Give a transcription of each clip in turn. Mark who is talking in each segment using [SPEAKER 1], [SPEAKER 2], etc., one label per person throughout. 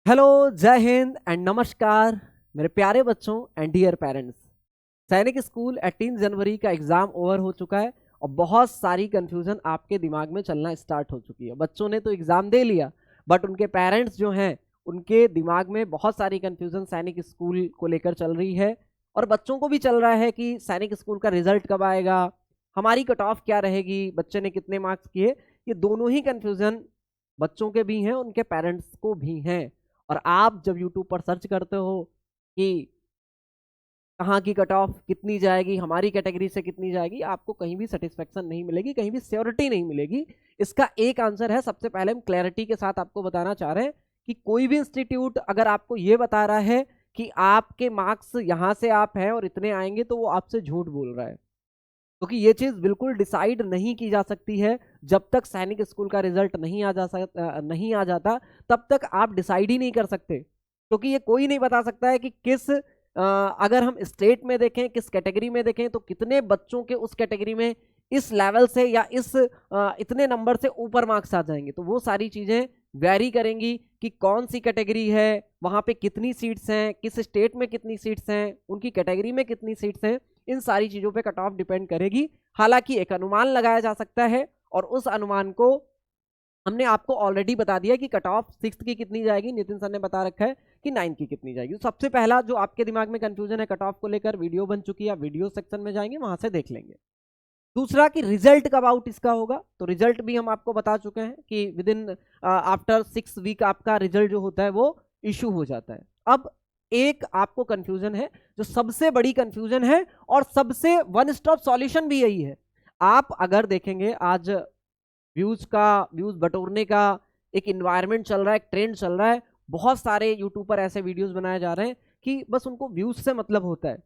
[SPEAKER 1] Hello, जय Hind and नमस्कार मेरे प्यारे बच्चों एंड डियर पेरेंट्स। सैनिक स्कूल 18 जनवरी का एग्ज़ाम ओवर हो चुका है और बहुत सारी कन्फ्यूज़न आपके दिमाग में चलना स्टार्ट हो चुकी है। बच्चों ने तो एग्ज़ाम दे लिया बट उनके पेरेंट्स जो हैं उनके दिमाग में बहुत सारी कन्फ्यूज़न सैनिक स्कूल को लेकर चल रही है और बच्चों को भी चल रहा है कि सैनिक स्कूल का रिजल्ट कब आएगा, हमारी कट ऑफ क्या रहेगी, बच्चे ने कितने मार्क्स किए। ये दोनों ही कन्फ्यूज़न बच्चों के भी हैं, उनके पेरेंट्स को भी हैं। और आप जब यूट्यूब पर सर्च करते हो कि कहाँ की कट ऑफ कितनी जाएगी, हमारी कैटेगरी से कितनी जाएगी, आपको कहीं भी सेटिस्फेक्शन नहीं मिलेगी, कहीं भी श्योरिटी नहीं मिलेगी। इसका एक आंसर है। सबसे पहले हम क्लैरिटी के साथ आपको बताना चाह रहे हैं कि कोई भी इंस्टीट्यूट अगर आपको ये बता रहा है कि आपके मार्क्स यहाँ से आप हैं और इतने आएंगे, तो वो आपसे झूठ बोल रहा है, क्योंकि ये चीज़ बिल्कुल डिसाइड नहीं की जा सकती है। जब तक सैनिक स्कूल का रिजल्ट नहीं आ जाता तब तक आप डिसाइड ही नहीं कर सकते, क्योंकि ये कोई नहीं बता सकता है कि अगर हम स्टेट में देखें, किस कैटेगरी में देखें, तो कितने बच्चों के उस कैटेगरी में इस लेवल से या इतने नंबर से ऊपर मार्क्स आ जाएंगे। तो वो सारी चीज़ें वेरी करेंगी कि कौन सी कैटेगरी है, वहाँ पे कितनी सीट्स हैं, किस स्टेट में कितनी सीट्स हैं, उनकी कैटेगरी में कितनी सीट्स हैं। इन सारी चीज़ों पे कट ऑफ डिपेंड करेगी। हालांकि एक अनुमान लगाया जा सकता है और उस अनुमान को हमने आपको ऑलरेडी बता दिया कि कट ऑफ 6th की कितनी जाएगी, नितिन सर ने बता रखा है कि 9th की कितनी जाएगी। तो सबसे पहला जो आपके दिमाग में कंफ्यूजन है कट ऑफ को लेकर, वीडियो बन चुकी है, वीडियो सेक्शन में जाएंगे, वहां से देख लेंगे। दूसरा कि रिजल्ट कब आउट इसका होगा, तो रिजल्ट भी हम आपको बता चुके हैं कि विद इन आफ्टर 6 वीक आपका रिजल्ट जो होता है वो इशू हो जाता है। अब एक आपको कंफ्यूजन है, जो सबसे बड़ी कंफ्यूजन है और सबसे वन स्टॉप सॉल्यूशन भी यही है। आप अगर देखेंगे आज व्यूज बटोरने का एक इन्वायरमेंट चल रहा है, एक ट्रेंड चल रहा है। बहुत सारे यूट्यूब पर ऐसे वीडियोस बनाए जा रहे हैं कि बस उनको व्यूज से मतलब होता है,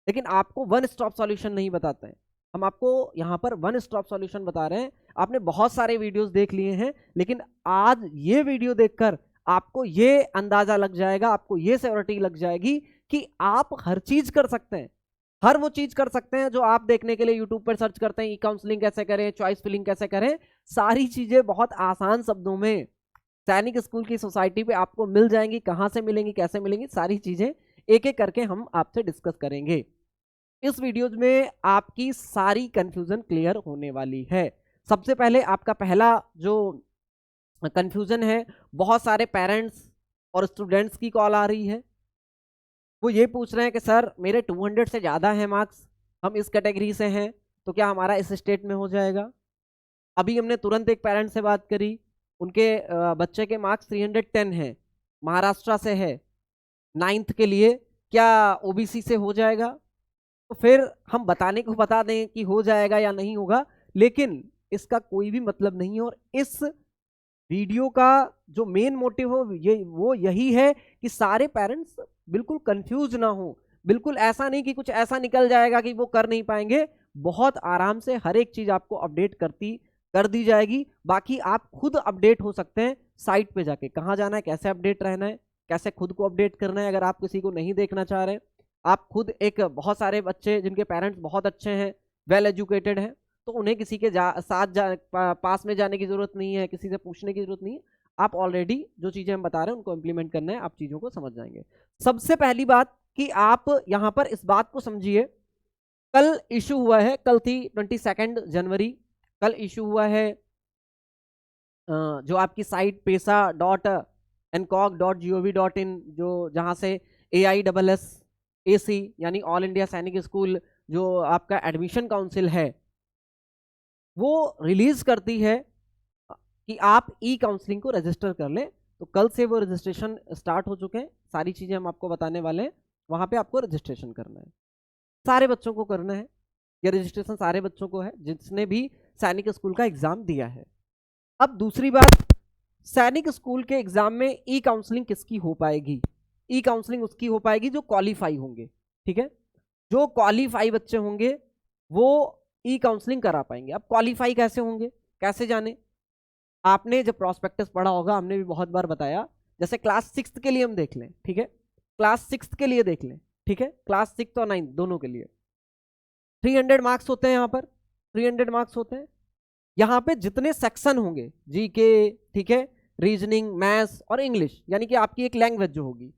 [SPEAKER 1] लेकिन आपको वन स्टॉप सॉल्यूशन नहीं बताते हैं। हम आपको यहाँ पर वन स्टॉप सॉल्यूशन बता रहे हैं। आपने बहुत सारे वीडियोस देख लिए हैं, लेकिन आज ये वीडियो देखकर आपको ये अंदाजा लग जाएगा, आपको ये श्योरिटी लग जाएगी कि आप हर चीज कर सकते हैं, हर वो चीज कर सकते हैं जो आप देखने के लिए यूट्यूब पर सर्च करते हैं। ई काउंसलिंग कैसे करें, चॉइस फिलिंग कैसे करें, सारी चीजें बहुत आसान शब्दों में सैनिक स्कूल की सोसाइटी पे आपको मिल जाएंगी। कहाँ से मिलेंगी, कैसे मिलेंगी, सारी चीजें एक एक करके हम आपसे डिस्कस करेंगे। इस वीडियो में आपकी सारी कंफ्यूजन क्लियर होने वाली है। सबसे पहले आपका पहला जो कंफ्यूजन है, बहुत सारे पेरेंट्स और स्टूडेंट्स की कॉल आ रही है। वो ये पूछ रहे हैं कि सर मेरे 200 से ज़्यादा हैं मार्क्स, हम इस कैटेगरी से हैं, तो क्या हमारा इस स्टेट में हो जाएगा। अभी हमने तुरंत एक पेरेंट से बात करी, उनके बच्चे के मार्क्स 310 हैं, महाराष्ट्र से है, 9th के लिए, क्या ओबीसी से हो जाएगा। तो फिर हम बताने को बता दें कि हो जाएगा या नहीं होगा, लेकिन इसका कोई भी मतलब नहीं है। और इस वीडियो का जो मेन मोटिव हो वो यही है कि सारे पेरेंट्स बिल्कुल कंफ्यूज ना हो। बिल्कुल ऐसा नहीं कि कुछ ऐसा निकल जाएगा कि वो कर नहीं पाएंगे। बहुत आराम से हर एक चीज आपको अपडेट कर दी जाएगी। बाकी आप खुद अपडेट हो सकते हैं साइट पे जाके, कहाँ जाना है, कैसे अपडेट रहना है, कैसे खुद को अपडेट करना है। अगर आप किसी को नहीं देखना चाह रहे, आप खुद एक बहुत सारे बच्चे जिनके पेरेंट्स बहुत अच्छे हैं, वेल एजुकेटेड हैं, तो उन्हें किसी के पास में जाने की जरूरत नहीं है, किसी से पूछने की जरूरत नहीं है। आप ऑलरेडी जो चीजें हम बता रहे हैं उनको इंप्लीमेंट करना है, आप चीजों को समझ जाएंगे। सबसे पहली बात कि आप यहां पर इस बात को समझिए, कल इशू हुआ है, कल थी 22 जनवरी, कल इशू हुआ है जो आपकी साइट pesa.ncog.gov.in, जो जहां से AISSAC यानी ऑल इंडिया सैनिक स्कूल जो आपका एडमिशन काउंसिल है वो रिलीज करती है कि आप ई काउंसलिंग को रजिस्टर कर लें। तो कल से वो रजिस्ट्रेशन स्टार्ट हो चुके हैं, सारी चीज़ें हम आपको बताने वाले हैं। वहाँ पे आपको रजिस्ट्रेशन करना है, सारे बच्चों को करना है। ये रजिस्ट्रेशन सारे बच्चों को है जिसने भी सैनिक स्कूल का एग्ज़ाम दिया है। अब दूसरी बात, सैनिक स्कूल के एग्ज़ाम में ई काउंसलिंग किसकी हो पाएगी। ई काउंसलिंग उसकी हो पाएगी जो क्वालिफाई होंगे, ठीक है। जो क्वालिफाई बच्चे होंगे वो ई काउंसलिंग करा पाएंगे। अब क्वालिफाई कैसे होंगे, कैसे जाने। आपने जब प्रॉस्पेक्टस पढ़ा होगा, हमने भी बहुत बार बताया, जैसे क्लास 6th के लिए हम देख लें, ठीक है, क्लास 6th के लिए देख लें, ठीक है, क्लास 6 और 9 दोनों के लिए 300 मार्क्स होते हैं। यहाँ पर 300 मार्क्स होते हैं। यहाँ पे जितने सेक्शन होंगे, जीके, ठीक है, रीजनिंग, मैथ्स और इंग्लिश, यानी कि आपकी एक लैंग्वेज जो होगी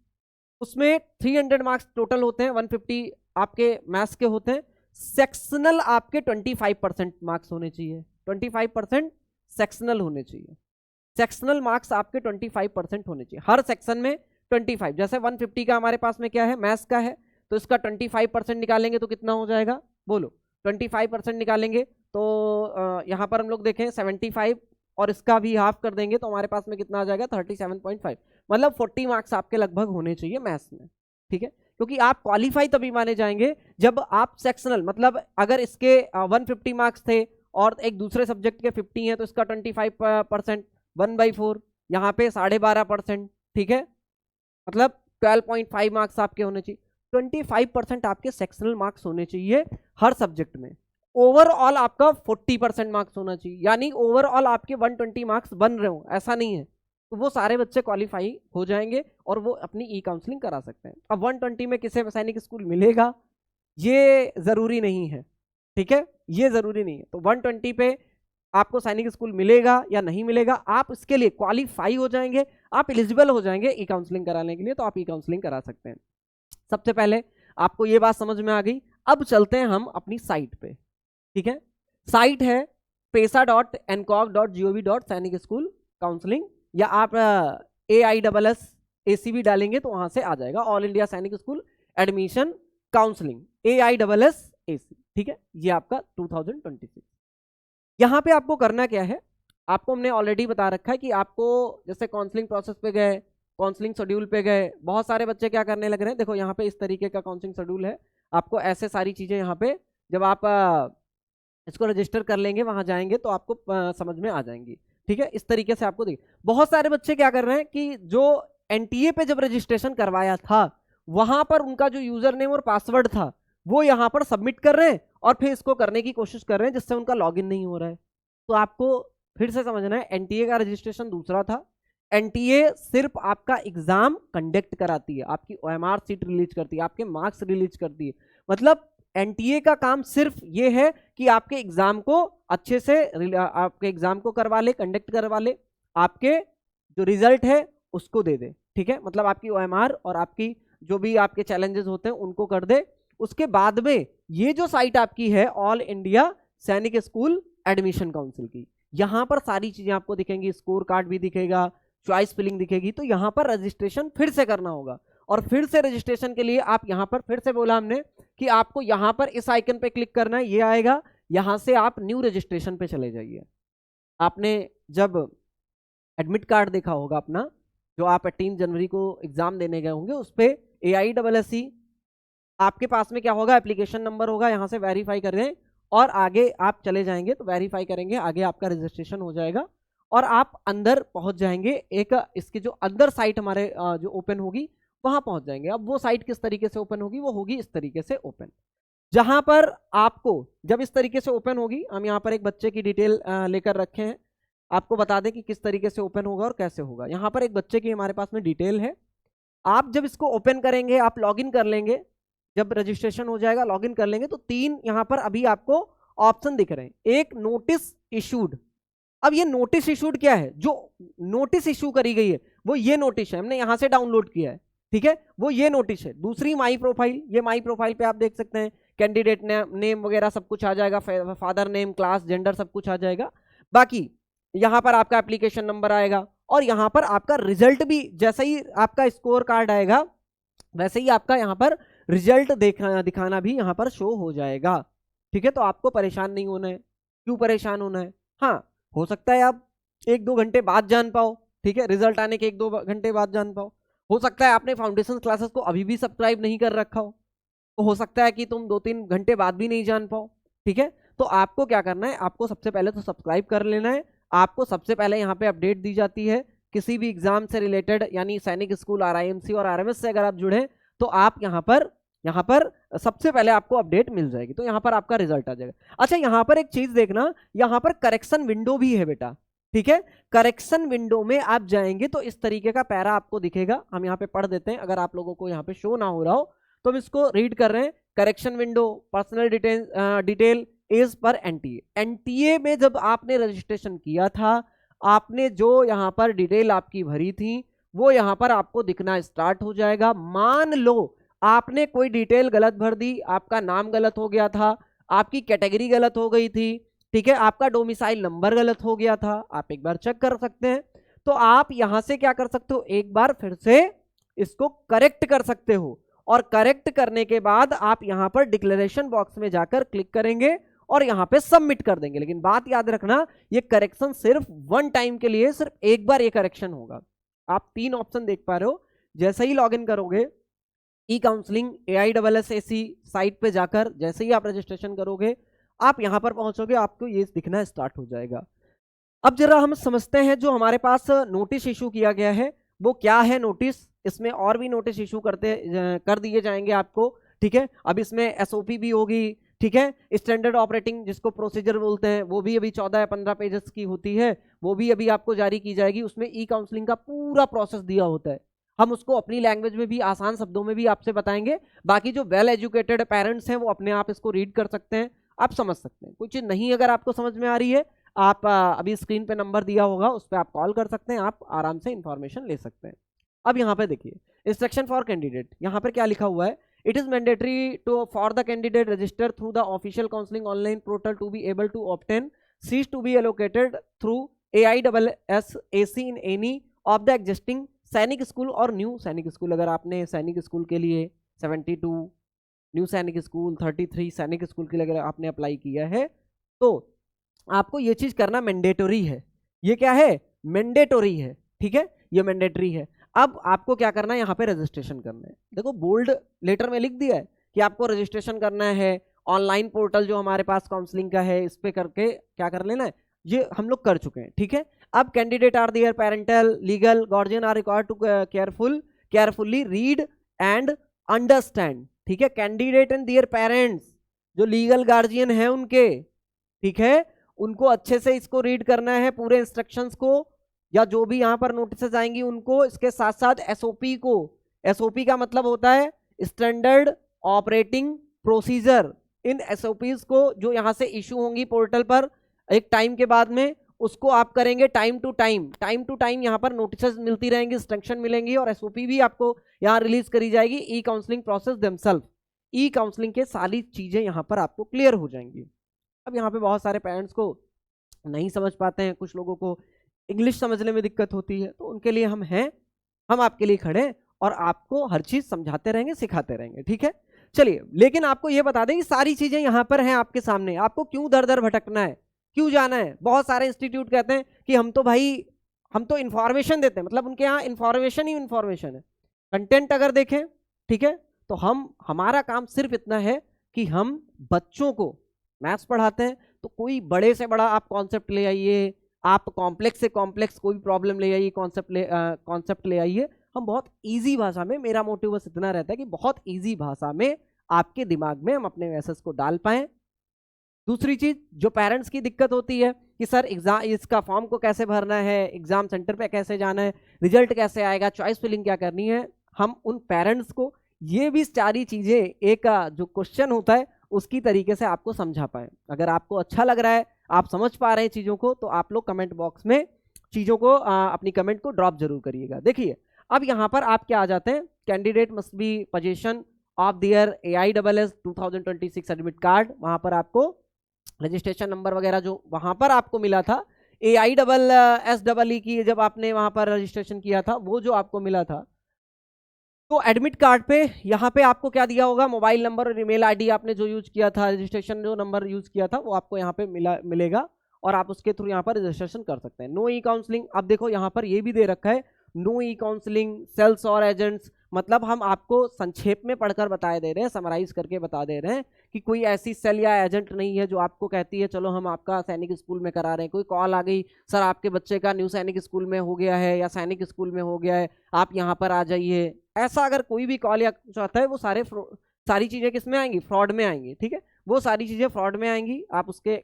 [SPEAKER 1] उसमें 300 मार्क्स टोटल होते हैं, 150 आपके मैथ्स के होते हैं। सेक्शनल आपके 25% मार्क्स होने चाहिए, 25% सेक्शनल होने चाहिए। सेक्शनल मार्क्स आपके 25% होने चाहिए हर सेक्शन में 25। जैसे 150 का हमारे पास में क्या है, मैथ्स का है, तो इसका 25% निकालेंगे तो कितना हो जाएगा, बोलो 25% निकालेंगे तो यहाँ पर हम लोग देखें 75 और इसका भी हाफ कर देंगे तो हमारे पास में कितना आ जाएगा 37.5, मतलब 40 मार्क्स आपके लगभग होने चाहिए मैथ्स में। ठीक है, क्योंकि आप क्वालिफाई तभी माने जाएंगे जब आप सेक्शनल, मतलब अगर इसके 150 मार्क्स थे और एक दूसरे सब्जेक्ट के 50 है तो इसका 25%, 1/4, यहाँ पे 12.5%। ठीक है, मतलब 12.5 मार्क्स आपके होने चाहिए। 25% आपके सेक्शनल मार्क्स होने चाहिए हर सब्जेक्ट में। ओवरऑल आपका 40% मार्क्स होना चाहिए, यानी ओवरऑल आपके 120 मार्क्स बन रहे हो, ऐसा नहीं है। तो वो सारे बच्चे क्वालिफाई हो जाएंगे और वो अपनी ई काउंसलिंग करा सकते हैं। अब 120 में किसे सैनिक स्कूल मिलेगा ये जरूरी नहीं है, ठीक है, ये जरूरी नहीं है। तो 120 पे आपको सैनिक स्कूल मिलेगा या नहीं मिलेगा, आप इसके लिए क्वालिफाई हो जाएंगे, आप एलिजिबल हो जाएंगे ई काउंसलिंग कराने के लिए, तो आप ई काउंसलिंग करा सकते हैं। सबसे पहले आपको ये बात समझ में आ गई। अब चलते हैं हम अपनी साइट पे। ठीक है, साइट है pesa.ncog.gov.सैनिक स्कूल काउंसलिंग, या आप AISSAC डालेंगे तो वहां से आ जाएगा, ऑल इंडिया सैनिक स्कूल एडमिशन काउंसलिंग AISSAC। ठीक है, ये आपका 2026। यहाँ पे आपको करना क्या है, आपको हमने ऑलरेडी बता रखा है कि आपको जैसे काउंसलिंग प्रोसेस पे गए, काउंसलिंग शेड्यूल पे गए, बहुत सारे बच्चे क्या करने लग रहे हैं, देखो यहाँ पे इस तरीके का काउंसलिंग शेड्यूल है, आपको ऐसे सारी चीजें यहाँ पे जब आप इसको रजिस्टर कर लेंगे वहां जाएंगे तो आपको समझ में आ जाएंगी। ठीक है, इस तरीके से आपको देखिए बहुत सारे बच्चे क्या कर रहे हैं कि जो NTA पे जब रजिस्ट्रेशन करवाया था वहां पर उनका जो यूजर नेम और पासवर्ड था वो यहाँ पर सबमिट कर रहे हैं और फिर इसको करने की कोशिश कर रहे हैं जिससे उनका लॉगिन नहीं हो रहा है। तो आपको फिर से समझना है, NTA का रजिस्ट्रेशन दूसरा था। NTA सिर्फ आपका एग्जाम कंडक्ट कराती है, आपकी OMR सीट रिलीज करती है, आपके मार्क्स रिलीज करती है। मतलब NTA का काम सिर्फ ये है कि आपके एग्जाम को अच्छे से आपके एग्जाम को करवा ले, कंडक्ट करवा ले, आपके जो रिजल्ट है उसको दे दे। ठीक है, मतलब आपकी OMR और आपकी जो भी आपके चैलेंजेस होते हैं उनको कर दे। उसके बाद में ये जो साइट आपकी है ऑल इंडिया सैनिक स्कूल एडमिशन काउंसिल की, यहाँ पर सारी चीजें आपको दिखेंगी, स्कोर कार्ड भी दिखेगा, चॉइस फिलिंग दिखेगी। तो यहाँ पर रजिस्ट्रेशन फिर से करना होगा और फिर से रजिस्ट्रेशन के लिए आप यहाँ पर फिर से बोला हमने कि आपको यहाँ पर इस आइकन पे क्लिक करना है, ये आएगा, यहाँ से आप न्यू रजिस्ट्रेशन पे चले जाइए। आपने जब एडमिट कार्ड देखा होगा अपना, जो आप 18 जनवरी को एग्जाम देने गए होंगे, उस पर AISSAC आपके पास में क्या होगा, एप्लीकेशन नंबर होगा, यहाँ से वेरीफाई करें और आगे आप चले जाएंगे तो वेरीफाई करेंगे, आगे आपका रजिस्ट्रेशन हो जाएगा और आप अंदर पहुंच जाएंगे। एक इसकी जो अंदर साइट हमारे जो ओपन होगी वहां पहुंच जाएंगे। अब वो साइट किस तरीके से ओपन होगी, वो होगी इस तरीके से ओपन, जहां पर आपको जब इस तरीके से ओपन होगी, हम यहाँ पर एक बच्चे की डिटेल लेकर रखे हैं, आपको बता दें कि किस तरीके से ओपन होगा और कैसे होगा। यहाँ पर एक बच्चे की हमारे पास में डिटेल है। आप जब इसको ओपन करेंगे, आप लॉगिन कर लेंगे, जब रजिस्ट्रेशन हो जाएगा लॉगिन कर लेंगे तो 3 यहाँ पर अभी आपको ऑप्शन दिख रहे हैं। एक नोटिस इशूड। अब ये नोटिस इशूड क्या है, जो नोटिस इशू करी गई है वो ये नोटिस है, हमने यहाँ से डाउनलोड किया है। ठीक है, वो ये नोटिस है। दूसरी माई प्रोफाइल, ये माई प्रोफाइल पे आप देख सकते हैं कैंडिडेट नेम वगैरह सब कुछ आ जाएगा, फादर नेम, क्लास, जेंडर सब कुछ आ जाएगा। बाकी यहाँ पर आपका एप्लीकेशन नंबर आएगा और यहाँ पर आपका रिजल्ट भी, जैसे ही आपका स्कोर कार्ड आएगा वैसे ही आपका यहाँ पर रिजल्ट दिखाना भी यहाँ पर शो हो जाएगा। ठीक है, तो आपको परेशान नहीं होना है। क्यों परेशान होना है, हाँ हो सकता है आप 1-2 घंटे बाद जान पाओ, ठीक है, रिजल्ट आने के 1-2 घंटे बाद जान पाओ। हो सकता है आपने फाउंडेशन क्लासेस को अभी भी सब्सक्राइब नहीं कर रखा हो, तो हो सकता है कि तुम 2-3 घंटे बाद भी नहीं जान पाओ। ठीक है, तो आपको क्या करना है, आपको सबसे पहले तो सब्सक्राइब कर लेना है। आपको सबसे पहले यहाँ पे अपडेट दी जाती है किसी भी एग्जाम से रिलेटेड, यानी सैनिक स्कूल, RIMC और RMS से अगर आप जुड़े तो आप यहाँ पर सबसे पहले आपको अपडेट मिल जाएगी, तो यहाँ पर आपका रिजल्ट आ जाएगा। अच्छा, यहाँ पर एक चीज देखना, यहाँ पर करेक्शन विंडो भी है बेटा। ठीक है, करेक्शन विंडो में आप जाएंगे तो इस तरीके का पैरा आपको दिखेगा। हम यहाँ पे पढ़ देते हैं, अगर आप लोगों को यहाँ पे शो ना हो रहा हो तो हम इसको रीड कर रहे हैं। Correction window, personal detail is पर NTA। NTA में जब आपने रजिस्ट्रेशन किया था, आपने जो यहाँ पर डिटेल आपकी भरी थी वो यहाँ पर आपको दिखना स्टार्ट हो जाएगा। मान लो आपने कोई डिटेल गलत भर दी, आपका नाम गलत हो गया था, आपकी कैटेगरी गलत हो गई थी, ठीक है, आपका डोमिसाइल नंबर गलत हो गया था, आप एक बार चेक कर सकते हैं। तो आप यहां से क्या कर सकते हो, एक बार फिर से इसको करेक्ट कर सकते हो, और करेक्ट करने के बाद आप यहां पर डिक्लेरेशन बॉक्स में जाकर क्लिक करेंगे और यहां पे सबमिट कर देंगे। लेकिन बात याद रखना, ये करेक्शन सिर्फ वन टाइम के लिए, सिर्फ एक बार ये करेक्शन होगा। आप 3 ऑप्शन देख पा रहे हो, जैसे ही लॉगिन करोगे ई काउंसलिंग AISSAC साइट पे जाकर जैसे ही आप रजिस्ट्रेशन करोगे, आप यहां पर पहुंचोगे, आपको ये दिखना स्टार्ट हो जाएगा। अब जरा हम समझते हैं जो हमारे पास नोटिस इशू किया गया है वो क्या है। नोटिस, इसमें और भी नोटिस इशू कर दिए जाएंगे आपको, ठीक है। अब इसमें SOP भी होगी, ठीक है, स्टैंडर्ड ऑपरेटिंग जिसको प्रोसीजर बोलते हैं, वो भी अभी 14 या 15 पेजेस की होती है, वो भी अभी आपको जारी की जाएगी। उसमें ई काउंसलिंग का पूरा प्रोसेस दिया होता है, हम उसको अपनी लैंग्वेज में भी आसान शब्दों में भी आपसे बताएंगे। बाकी जो वेल एजुकेटेड पेरेंट्स हैं वो अपने आप इसको रीड कर सकते हैं, आप समझ सकते हैं। कोई चीज़ नहीं अगर आपको समझ में आ रही है, आप अभी स्क्रीन पे नंबर दिया होगा उस पर आप कॉल कर सकते हैं, आप आराम से इंफॉर्मेशन ले सकते हैं। अब यहाँ पे देखिए इंस्ट्रक्शन फॉर कैंडिडेट, यहाँ पर क्या लिखा हुआ है, it is mandatory to for the candidate register through the official counselling online portal to be able to obtain seats to be allocated through AISSAC in any of the existing Sainik School और new Sainik School. अगर आपने सैनिक school के लिए 72, new Sainik school 33 सैनिक school के लिए अगर आपने अप्लाई किया है तो आपको ये चीज करना मैंडेटरी है। ये क्या है, मैंडेटरी है, ठीक है, ये मैंडेटरी है। अब आपको क्या करना है, यहाँ पे रजिस्ट्रेशन करना है। देखो बोल्ड लेटर में लिख दिया है कि आपको रजिस्ट्रेशन करना है। ऑनलाइन पोर्टल जो हमारे पास काउंसलिंग का है इस पे करके क्या कर लेना है, ये हम लोग कर चुके हैं, ठीक है। अब candidate are their parental legal guardian are required to carefully read and understand, ठीक है। कैंडिडेट एंड देयर पेरेंट्स जो लीगल गार्जियन है उनके, ठीक है, उनको अच्छे से इसको रीड करना है पूरे इंस्ट्रक्शंस को, या जो भी यहाँ पर नोटिस आएंगी उनको, इसके साथ साथ SOP को। SOP का मतलब होता है स्टैंडर्ड ऑपरेटिंग प्रोसीजर। इन SOPs को जो यहाँ से इशू होंगी पोर्टल पर एक टाइम के बाद में, उसको आप करेंगे टाइम टू टाइम यहाँ पर नोटिस मिलती रहेंगी, इंस्ट्रक्शन मिलेंगी, और SOP भी आपको यहाँ रिलीज करी जाएगी। ई काउंसलिंग प्रोसेस देमसेल्फ, ई काउंसलिंग के सारी चीजें यहाँ पर आपको क्लियर हो जाएंगी। अब यहाँ पे बहुत सारे पेरेंट्स को नहीं समझ पाते हैं, कुछ लोगों को इंग्लिश समझने में दिक्कत होती है, तो उनके लिए हम हैं, हम आपके लिए खड़े हैं और आपको हर चीज समझाते रहेंगे, सिखाते रहेंगे, ठीक है। चलिए, लेकिन आपको ये बता दें कि सारी चीजें यहाँ पर हैं आपके सामने, आपको क्यों दर दर भटकना है, क्यों जाना है। बहुत सारे इंस्टीट्यूट कहते हैं कि हम तो इंफॉर्मेशन देते हैं, मतलब उनके यहाँ इंफॉर्मेशन ही इंफॉर्मेशन है, कंटेंट अगर देखें, ठीक है, तो हमारा काम सिर्फ इतना है कि हम बच्चों को मैथ्स पढ़ाते हैं, तो कोई बड़े से बड़ा आप कॉन्सेप्ट ले आइए, आप कॉम्प्लेक्स से कॉम्प्लेक्स कोई भी प्रॉब्लम ले आइए, कॉन्सेप्ट ले आइए, हम बहुत इजी भाषा में, मेरा मोटिव बस इतना रहता है कि बहुत इजी भाषा में आपके दिमाग में हम अपने मैसेज को डाल पाएं। दूसरी चीज जो पेरेंट्स की दिक्कत होती है कि सर एग्जाम, इसका फॉर्म को कैसे भरना है, एग्जाम सेंटर पे कैसे जाना है, रिजल्ट कैसे आएगा, चॉइस फिलिंग क्या करनी है, हम उन पेरेंट्स को ये भी सारी चीजें एक जो क्वेश्चन होता है उसकी तरीके से आपको समझा पाए। अगर आपको अच्छा लग रहा है, आप समझ पा रहे हैं चीजों को, तो आप लोग कमेंट बॉक्स में चीजों को अपनी कमेंट को ड्रॉप जरूर करिएगा। देखिए अब यहाँ पर आप क्या आ जाते हैं, candidate must be position of their AISSAC 2026 admit card, वहां पर आपको रजिस्ट्रेशन नंबर वगैरह जो वहां पर आपको मिला था AISSAE की, जब आपने वहां पर रजिस्ट्रेशन किया था वो जो आपको मिला था, तो एडमिट कार्ड पे यहाँ पे आपको क्या दिया होगा, मोबाइल नंबर और ईमेल आईडी आपने जो यूज किया था, रजिस्ट्रेशन जो नंबर यूज किया था वो आपको यहाँ पे मिलेगा और आप उसके थ्रू यहाँ पर रजिस्ट्रेशन कर सकते हैं। नो ई काउंसलिंग, अब देखो यहाँ पर ये भी दे रखा है नो ई काउंसलिंग सेल्स और एजेंट्स, मतलब हम आपको संक्षेप में पढ़कर बता दे रहे हैं, समराइज करके बता दे रहे हैं कि कोई ऐसी सेल या एजेंट नहीं है जो आपको कहती है चलो हम आपका सैनिक स्कूल में करा रहे हैं। कोई कॉल आ गई, सर आपके बच्चे का न्यू सैनिक स्कूल में हो गया है या सैनिक स्कूल में हो गया है, आप यहाँ पर आ जाइए, ऐसा अगर कोई भी कॉल या कुछ आता है वो सारी चीज़ें किस में आएंगी, फ्रॉड में आएंगी, ठीक है, वो सारी चीज़ें फ्रॉड में आएंगी। आप उसके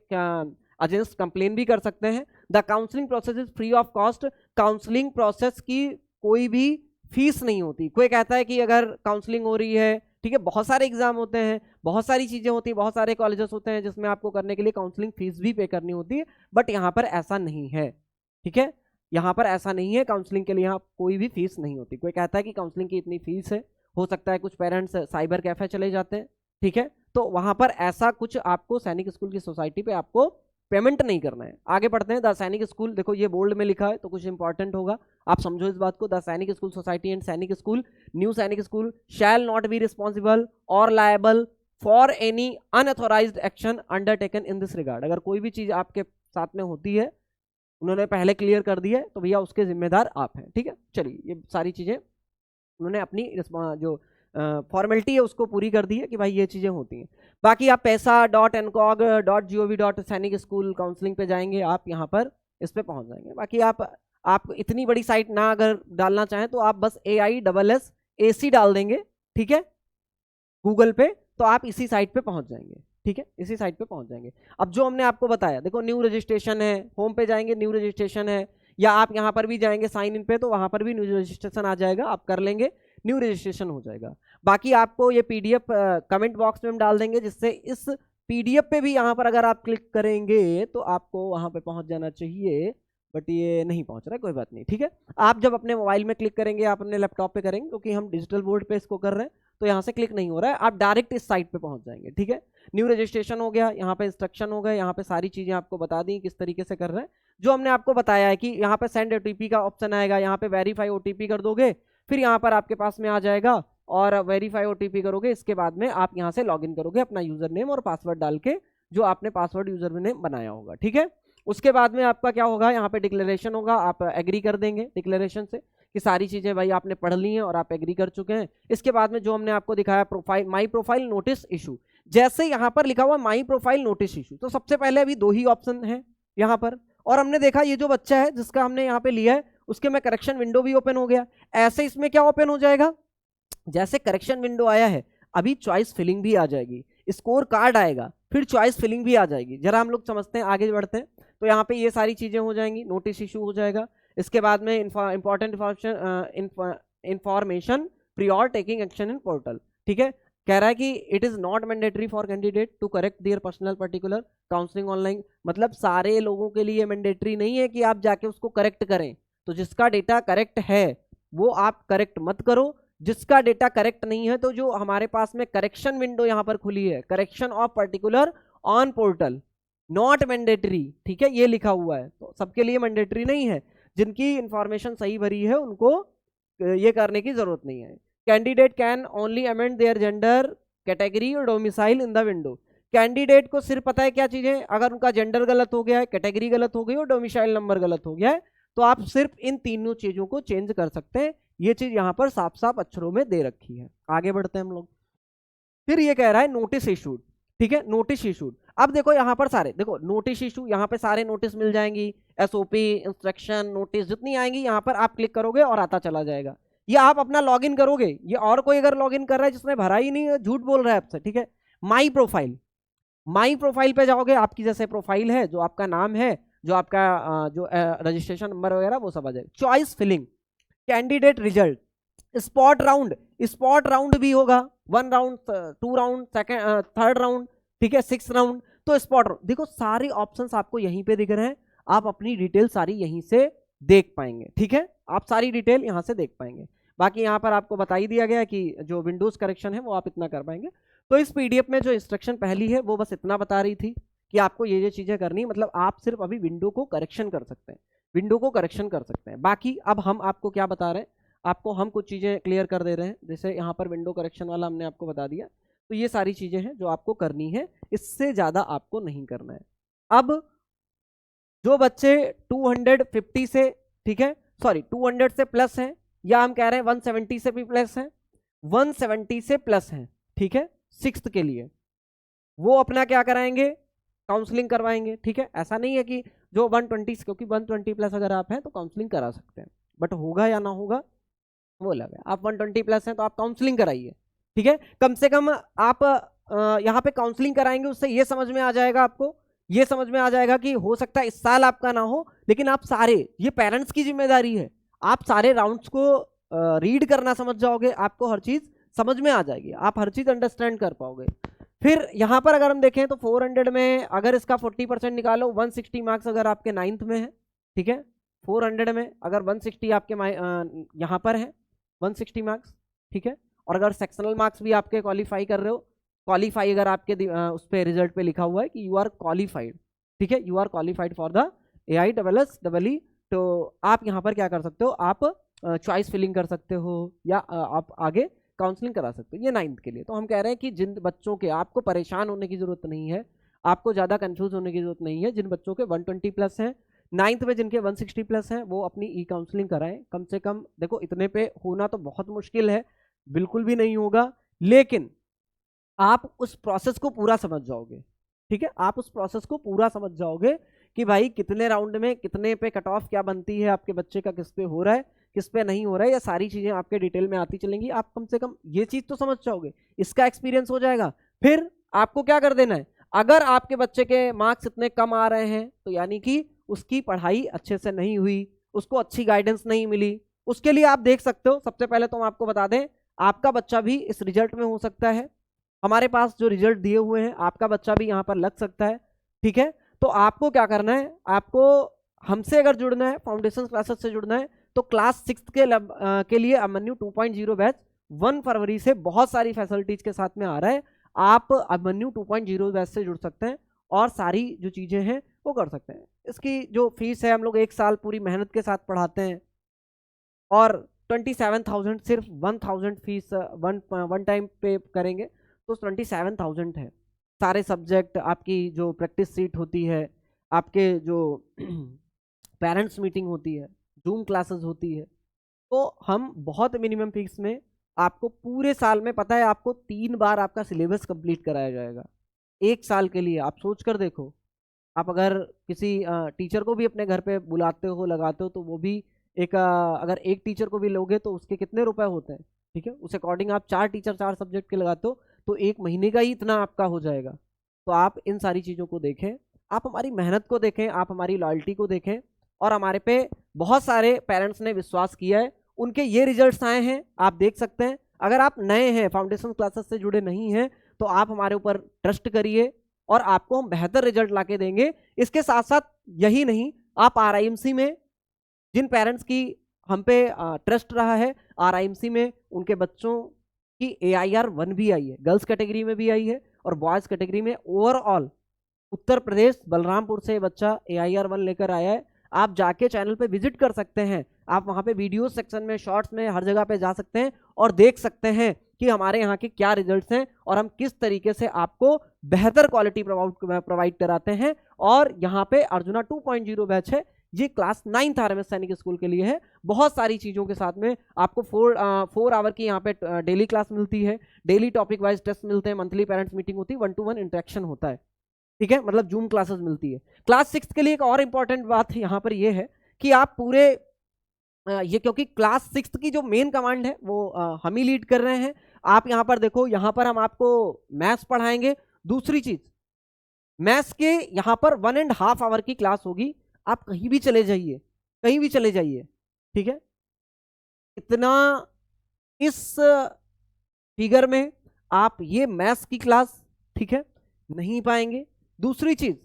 [SPEAKER 1] अगेंस्ट कंप्लेन भी कर सकते हैं। The counselling process is free of cost, counselling process की कोई भी फीस नहीं होती। कोई कहता है कि अगर काउंसलिंग हो रही है, ठीक है, बहुत सारे एग्जाम होते हैं, बहुत सारी चीजें होती हैं, बहुत सारे कॉलेजेस होते हैं जिसमें आपको करने के लिए काउंसलिंग फीस भी पे करनी होती है, बट यहाँ पर ऐसा नहीं है। ठीक है, यहाँ पर ऐसा नहीं है, काउंसलिंग के लिए यहाँ कोई भी फीस नहीं होती। कोई कहता है कि काउंसलिंग की इतनी फीस है, हो सकता है कुछ पेरेंट्स साइबर कैफे चले जाते हैं, ठीक है, तो वहां पर ऐसा कुछ आपको सैनिक स्कूल की सोसाइटी पे आपको पेमेंट नहीं करना है। आगे बढ़ते हैं। द सैनिक स्कूल, देखो ये बोल्ड में लिखा है तो कुछ इंपॉर्टेंट होगा, आप समझो इस बात को। The Sainik school society and Sainik school, new Sainik school shall not be responsible और liable for any unauthorized action undertaken in this regard. अगर कोई भी चीज आपके साथ में होती है, उन्होंने पहले क्लियर कर दी है, तो भैया उसके जिम्मेदार आप हैं। ठीक है, चलिए ये सारी चीजें उन्होंने अपनी जो फॉर्मेलिटी है उसको पूरी कर दी है कि भाई ये चीजें होती हैं। बाकी आप paisa.ncog.gov.सैनिक स्कूल काउंसलिंग पे जाएंगे, आप यहाँ पर इस पे पहुंच जाएंगे। बाकी आप इतनी बड़ी साइट ना अगर डालना चाहें तो आप बस AISSAC डाल देंगे, ठीक है, गूगल पे, तो आप इसी साइट पे पहुंच जाएंगे। ठीक है, इसी साइट पे पहुंच जाएंगे। अब जो हमने आपको बताया, देखो न्यू रजिस्ट्रेशन है, होम पे जाएंगे न्यू रजिस्ट्रेशन है, या आप यहाँ पर भी जाएंगे साइन इन पे तो वहां पर भी न्यू रजिस्ट्रेशन आ जाएगा, आप कर लेंगे, न्यू रजिस्ट्रेशन हो जाएगा। बाकी आपको ये PDF कमेंट बॉक्स में हम डाल देंगे, जिससे इस PDF पे भी यहाँ पर अगर आप क्लिक करेंगे तो आपको वहां पे पहुंच जाना चाहिए, बट ये नहीं पहुंच रहा है, कोई बात नहीं। ठीक है, आप जब अपने मोबाइल में क्लिक करेंगे, आप अपने लैपटॉप पे करेंगे, क्योंकि हम डिजिटल बोर्ड पे इसको कर रहे हैं तो यहाँ से क्लिक नहीं हो रहा है, आप डायरेक्ट इस साइट पे पहुंच जाएंगे। ठीक है, न्यू रजिस्ट्रेशन हो गया, यहाँ पे इंस्ट्रक्शन हो गए, यहाँ पे सारी चीजें आपको बता दी किस तरीके से कर रहे हैं। जो हमने आपको बताया है कि यहाँ पे सेंड OTP का ऑप्शन आएगा, यहाँ पे वेरीफाई OTP कर दोगे, फिर यहाँ पर आपके पास में आ जाएगा और वेरीफाई OTP करोगे, इसके बाद में आप यहाँ से लॉगिन करोगे अपना यूजर नेम और पासवर्ड डाल के, जो आपने पासवर्ड यूजर नेम बनाया होगा। ठीक है, उसके बाद में आपका क्या होगा, यहाँ पे डिक्लेरेशन होगा, आप एग्री कर देंगे डिक्लेरेशन से कि सारी चीजें भाई आपने पढ़ ली हैं और आप एग्री कर चुके हैं। इसके बाद में जो हमने आपको दिखाया profile, my profile notice issue, जैसे यहाँ पर लिखा हुआ माई प्रोफाइल नोटिस इशू, तो सबसे पहले अभी 2 ही ऑप्शन है यहाँ पर, और हमने देखा ये जो बच्चा है जिसका हमने यहाँ पे लिया है उसके में करेक्शन विंडो भी ओपन हो गया। ऐसे इसमें क्या ओपन हो जाएगा, जैसे करेक्शन विंडो आया है अभी चॉइस फिलिंग भी आ जाएगी, स्कोर कार्ड आएगा, फिर चॉइस फिलिंग भी आ जाएगी। जरा हम लोग समझते हैं, आगे बढ़ते हैं। तो यहाँ पे ये सारी चीजें हो जाएंगी, नोटिस इशू हो जाएगा, इसके बाद में important information prior taking action in portal. ठीक है, कह रहा है कि it is not mandatory for candidate to correct their personal particular counselling online, मतलब सारे लोगों के लिए मैंडेटरी नहीं है कि आप जाके उसको करेक्ट करें। तो जिसका डेटा करेक्ट है वो आप करेक्ट मत करो, जिसका डेटा करेक्ट नहीं है तो जो हमारे पास में करेक्शन विंडो यहाँ पर खुली है, correction of particular on portal, not mandatory. ठीक है, ये लिखा हुआ है, तो सबके लिए मैंडेटरी नहीं है, जिनकी इंफॉर्मेशन सही भरी है उनको ये करने की जरूरत नहीं है। Candidate can only amend their gender category और domicile in the window. Candidate को सिर्फ पता है क्या चीजें, अगर उनका जेंडर गलत हो गया है, कैटेगरी गलत हो गई और डोमिसाइल नंबर गलत हो गया है, तो आप सिर्फ इन तीनों चीजों को चेंज कर सकते हैं। ये चीज यहाँ पर साफ साफ अक्षरों में दे रखी है। आगे बढ़ते हैं हम लोग। फिर ये कह रहा है नोटिस इशूड। ठीक है, नोटिस इशूड, अब देखो यहाँ पर सारे, देखो नोटिस इशू, यहाँ पे सारे नोटिस मिल जाएंगी, SOP इंस्ट्रक्शन नोटिस जितनी आएंगी यहाँ पर आप क्लिक करोगे और आता चला जाएगा। ये आप अपना लॉगिन करोगे, ये और कोई अगर लॉगिन कर रहा है जिसने भरा ही नहीं, झूठ बोल रहा है आपसे। ठीक है, माई प्रोफाइल, माई प्रोफाइल पे जाओगे, आपकी जैसे प्रोफाइल है, जो आपका नाम है, जो आपका जो रजिस्ट्रेशन नंबर वगैरह वो सब आ जाएगा। Choice filling, candidate result, spot round, spot round भी होगा, 1 round, 2 round, second, 3rd round, ठीक है, 6th राउंड, तो स्पॉट राउंड। देखो सारे ऑप्शंस आपको यहीं पे दिख रहे हैं, आप अपनी डिटेल सारी यहीं से देख पाएंगे। ठीक है, आप सारी डिटेल यहां से देख पाएंगे। बाकी यहाँ पर आपको बता ही दिया गया कि जो विंडोज करेक्शन है वो आप इतना कर पाएंगे। तो इस PDF में जो इंस्ट्रक्शन पहली है वो बस इतना बता रही थी कि आपको ये चीजें करनी, मतलब आप सिर्फ अभी विंडो को करेक्शन कर सकते हैं, विंडो को करेक्शन कर सकते हैं। बाकी अब हम आपको क्या बता रहे हैं, आपको हम कुछ चीजें क्लियर कर दे रहे हैं, जैसे यहाँ पर विंडो करेक्शन वाला हमने आपको बता दिया। तो ये सारी चीजें हैं जो आपको करनी है, इससे ज्यादा आपको नहीं करना है। अब जो बच्चे 250 से, ठीक है, सॉरी 200 से प्लस हैं, या हम कह रहे हैं 170 से भी प्लस हैं, 170 से प्लस हैं, ठीक है, 6th के लिए वो अपना क्या कराएंगे, काउंसलिंग करवाएंगे। ठीक है, ऐसा नहीं है कि जो 120, क्योंकि 120 प्लस अगर आप हैं तो काउंसलिंग करा सकते हैं, बट होगा या ना होगा वो लगा। आप 120 प्लस हैं तो आप काउंसलिंग कराइए। ठीक है, कम से कम आप यहाँ पे काउंसलिंग कराएंगे, उससे ये समझ में आ जाएगा, आपको ये समझ में आ जाएगा कि हो सकता है इस साल आपका ना हो, लेकिन आप सारे, ये पेरेंट्स की जिम्मेदारी है, आप सारे राउंड्स को रीड करना समझ जाओगे, आपको हर चीज समझ में आ जाएगी, आप हर चीज अंडरस्टैंड कर पाओगे। फिर यहाँ पर अगर हम देखें तो 400 में अगर इसका 40% निकालो, 160 मार्क्स अगर आपके 9th में है, ठीक है, 400 में अगर 160 आपके यहाँ पर है 160 मार्क्स, ठीक है। और अगर सेक्शनल मार्क्स भी आपके क्वालिफाई कर रहे हो, क्वालिफाई अगर आपके उस पर रिजल्ट पे लिखा हुआ है कि यू आर क्वालिफाइड, ठीक है, you are qualified for the AISSEE, तो आप यहाँ पर क्या कर सकते हो, आप चॉइस फिलिंग कर सकते हो या आप आगे काउंसलिंग करा सकते हो। ये 9th के लिए। तो हम कह रहे हैं कि जिन बच्चों के, आपको परेशान होने की जरूरत नहीं है, आपको ज़्यादा कंफ्यूज होने की जरूरत नहीं है। जिन बच्चों के 120 प्लस हैं, 9th में जिनके 160 प्लस हैं, वो अपनी ई काउंसलिंग कराएं। कम से कम देखो, इतने पे होना तो बहुत मुश्किल है, बिल्कुल भी नहीं होगा, लेकिन आप उस प्रोसेस को पूरा समझ जाओगे, ठीक है। आप उस प्रोसेस को पूरा समझ जाओगे कि भाई कितने राउंड में कितने पे कट ऑफ क्या बनती है, आपके बच्चे का किस पे हो रहा है, किस पे नहीं हो रहा है, ये सारी चीजें आपके डिटेल में आती चलेंगी। आप कम से कम ये चीज तो समझ जाओगे, इसका एक्सपीरियंस हो जाएगा। फिर आपको क्या कर देना है, अगर आपके बच्चे के मार्क्स इतने कम आ रहे हैं तो यानी कि उसकी पढ़ाई अच्छे से नहीं हुई, उसको अच्छी गाइडेंस नहीं मिली। उसके लिए आप देख सकते हो, सबसे पहले तो हम आपको बता दें, आपका बच्चा भी इस रिजल्ट में हो सकता है। हमारे पास जो रिजल्ट दिए हुए हैं, आपका बच्चा भी यहाँ पर लग सकता है, ठीक है। तो आपको क्या करना है, आपको हमसे अगर जुड़ना है, फाउंडेशन क्लासेस से जुड़ना है, तो क्लास 6 के लिए अभिमन्यु 2.0 बैच 1 फरवरी से बहुत सारी फैसिलिटीज के साथ में आ रहा है। आप अभिमन्यु 2.0 बैच से जुड़ सकते हैं और सारी जो चीजें हैं वो कर सकते हैं। इसकी जो फीस है, हम लोग 1 साल पूरी मेहनत के साथ पढ़ाते हैं और 27,000 सिर्फ 1,000 फीस वन टाइम पे करेंगे तो 27,000 है। सारे सब्जेक्ट, आपकी जो प्रैक्टिस सीट होती है, आपके जो पेरेंट्स मीटिंग होती है, जूम क्लासेस होती है, तो हम बहुत मिनिमम फीस में आपको पूरे साल में, पता है आपको 3 बार आपका सिलेबस कंप्लीट कराया जाएगा 1 साल के लिए। आप सोच कर देखो, आप अगर किसी टीचर को भी अपने घर पे बुलाते हो, लगाते हो, तो वो भी एक अगर एक टीचर को भी लोगे तो उसके कितने रुपए होते हैं, ठीक है। उस अकॉर्डिंग आप 4 टीचर 4 सब्जेक्ट के लगाते हो तो 1 महीने का ही इतना आपका हो जाएगा। तो आप इन सारी चीज़ों को देखें, आप हमारी मेहनत को देखें, आप हमारी लॉयल्टी को देखें, और हमारे पे बहुत सारे पेरेंट्स ने विश्वास किया है, उनके ये रिजल्ट्स आए हैं, आप देख सकते हैं। अगर आप नए हैं, फाउंडेशन क्लासेस से जुड़े नहीं हैं, तो आप हमारे ऊपर ट्रस्ट करिए और आपको हम बेहतर रिजल्ट ला के देंगे। इसके साथ साथ यही नहीं, आप RIMC में जिन पेरेंट्स की हम पे ट्रस्ट रहा है, RIMC में उनके बच्चों की AIR 1 भी आई है, गर्ल्स कैटेगरी में भी आई है और बॉयज कैटेगरी में। ओवरऑल उत्तर प्रदेश बलरामपुर से बच्चा AIR 1 लेकर आया है। आप जाके चैनल पे विजिट कर सकते हैं, आप वहाँ पे वीडियो सेक्शन में, शॉर्ट्स में, हर जगह पे जा सकते हैं और देख सकते हैं कि हमारे यहाँ के क्या रिजल्ट्स हैं और हम किस तरीके से आपको बेहतर क्वालिटी प्रोवाइड कराते हैं। और यहाँ पे अर्जुना 2.0 बैच है, ये क्लास 9th RMS सैनिक स्कूल के लिए है। बहुत सारी चीज़ों के साथ में आपको 4 आवर की यहाँ पे डेली क्लास मिलती है, डेली टॉपिक वाइज टेस्ट मिलते हैं, मंथली पेरेंट्स मीटिंग होती है, 1-to-1 इंटरेक्शन होता है, ठीक है, मतलब जूम क्लासेस मिलती है। क्लास 6 के लिए एक और इंपॉर्टेंट बात यहाँ पर ये है कि आप पूरे ये, क्योंकि क्लास 6 की जो मेन कमांड है वो हम ही लीड कर रहे हैं। आप यहाँ पर देखो, यहाँ पर हम आपको मैथ्स पढ़ाएंगे। दूसरी चीज, मैथ्स के यहाँ पर 1.5 आवर की क्लास होगी। आप कहीं भी चले जाइए, कहीं भी चले जाइए, ठीक है। इतना इस फिगर में आप ये मैथ्स की क्लास, ठीक है, नहीं पाएंगे। दूसरी चीज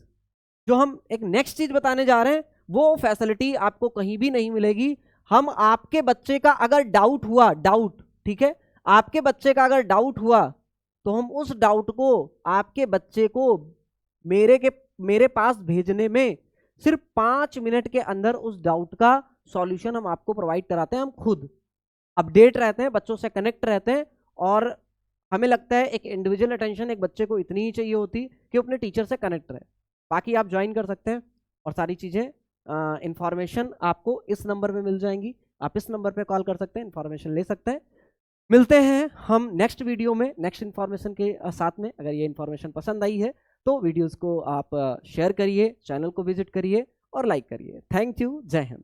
[SPEAKER 1] जो हम एक नेक्स्ट चीज बताने जा रहे हैं, वो फैसिलिटी आपको कहीं भी नहीं मिलेगी। हम आपके बच्चे का अगर डाउट हुआ, डाउट, ठीक है, आपके बच्चे का अगर डाउट हुआ तो हम उस डाउट को आपके बच्चे को मेरे पास भेजने में सिर्फ 5 मिनट के अंदर उस डाउट का सॉल्यूशन हम आपको प्रोवाइड कराते हैं। हम खुद अपडेट रहते हैं, बच्चों से कनेक्ट रहते हैं और हमें लगता है एक इंडिविजुअल अटेंशन एक बच्चे को इतनी ही चाहिए होती कि अपने टीचर से कनेक्ट रहे। बाकी आप ज्वाइन कर सकते हैं और सारी चीज़ें इंफॉर्मेशन आपको इस नंबर पे मिल जाएंगी। आप इस नंबर पे कॉल कर सकते हैं, इंफॉर्मेशन ले सकते हैं। मिलते हैं हम नेक्स्ट वीडियो में नेक्स्ट इन्फॉर्मेशन के साथ में। अगर ये इन्फॉर्मेशन पसंद आई है तो वीडियोस को आप शेयर करिए, चैनल को विजिट करिए और लाइक करिए। थैंक यू, जय हिंद।